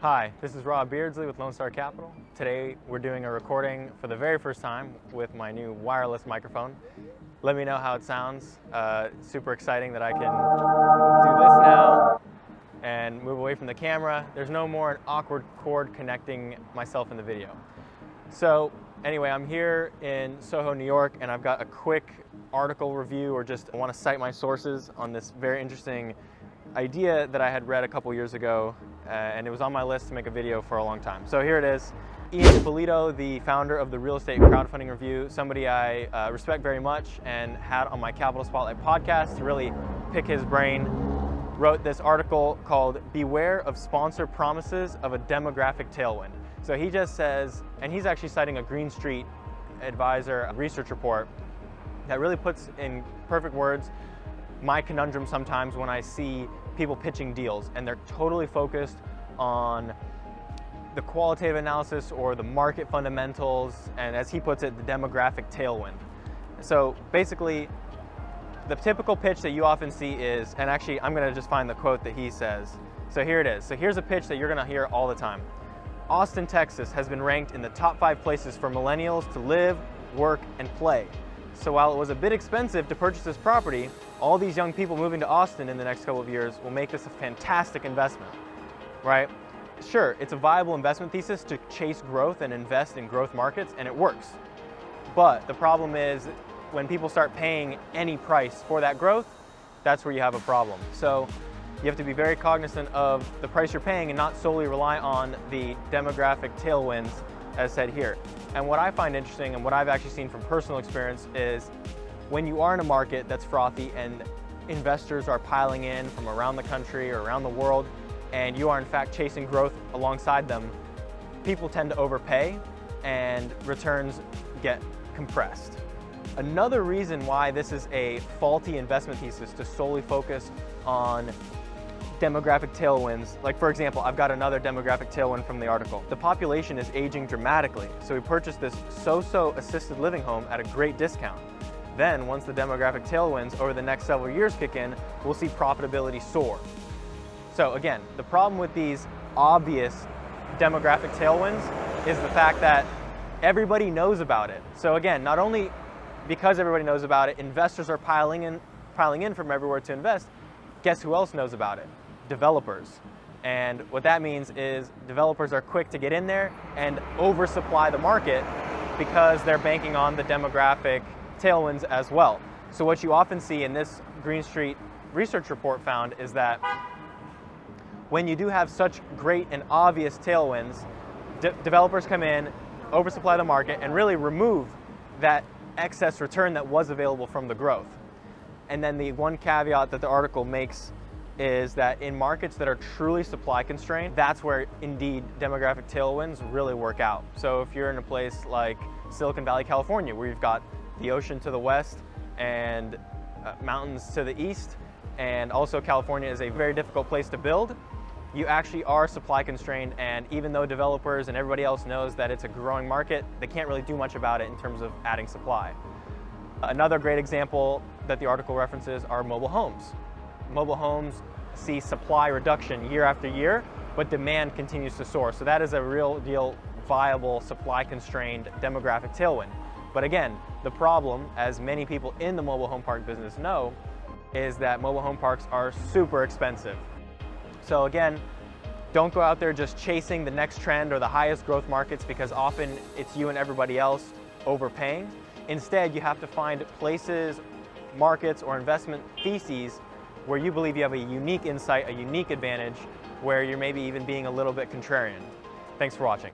Hi, this is Beardsley with Lone Star Capital. Today we're doing a recording for the very first time with my new wireless microphone. Let me know how it sounds. Super exciting that I can do this now and move away from the camera. There's no more an awkward cord connecting myself in the video. So anyway, I'm here in Soho, New York, and I've got a quick article review, or just I want to cite my sources on this very interesting idea that I had read a couple years ago, and it was on my list to make a video for a long time. So here it is. Ian Polito, the founder of the Real Estate Crowdfunding Review, somebody I respect very much and had on my Capital Spotlight podcast to really pick his brain, wrote this article called "Beware of Sponsor Promises of a Demographic Tailwind." So he just says, and he's actually citing a Green Street Advisor research report that really puts in perfect words my conundrum sometimes when I see people pitching deals and they're totally focused on the qualitative analysis or the market fundamentals, and as he puts it, the demographic tailwind. So basically, the typical pitch that you often see is, and actually I'm gonna just find the quote that he says. So here it is. So here's a pitch that you're gonna hear all the time. Austin, Texas has been ranked in the top 5 places for millennials to live, work, and play. So while it was a bit expensive to purchase this property, all these young people moving to Austin in the next couple of years will make this a fantastic investment, right? Sure, it's a viable investment thesis to chase growth and invest in growth markets, and it works. But the problem is when people start paying any price for that growth, that's where you have a problem. So you have to be very cognizant of the price you're paying and not solely rely on the demographic tailwinds as said here. And what I find interesting, and what I've actually seen from personal experience, is when you are in a market that's frothy and investors are piling in from around the country or around the world, and you are in fact chasing growth alongside them, people tend to overpay and returns get compressed. Another reason why this is a faulty investment thesis to solely focus on demographic tailwinds, like for example, I've got another demographic tailwind from the article. The population is aging dramatically, so we purchased this so-so assisted living home at a great discount. Then, once the demographic tailwinds over the next several years kick in, we'll see profitability soar. So again, the problem with these obvious demographic tailwinds is the fact that everybody knows about it. So again, not only because everybody knows about it, investors are piling in from everywhere to invest. Guess who else knows about it? Developers. And what that means is developers are quick to get in there and oversupply the market because they're banking on the demographic tailwinds as well. So what you often see in this Green Street research report found is that when you do have such great and obvious tailwinds, developers come in, oversupply the market, and really remove that excess return that was available from the growth. And then the one caveat that the article makes is that in markets that are truly supply constrained, that's where indeed demographic tailwinds really work out. So if you're in a place like Silicon Valley, California, where you've got the ocean to the west and mountains to the east, and also California is a very difficult place to build, you actually are supply constrained, and even though developers and everybody else knows that it's a growing market, they can't really do much about it in terms of adding supply. Another great example that the article references are mobile homes. Mobile homes see supply reduction year after year, but demand continues to soar. So that is a real deal viable supply constrained demographic tailwind. But again, the problem, as many people in the mobile home park business know, is that mobile home parks are super expensive. So again, don't go out there just chasing the next trend or the highest growth markets, because often it's you and everybody else overpaying. Instead, you have to find places, markets, or investment theses where you believe you have a unique insight, a unique advantage, where you're maybe even being a little bit contrarian. Thanks for watching.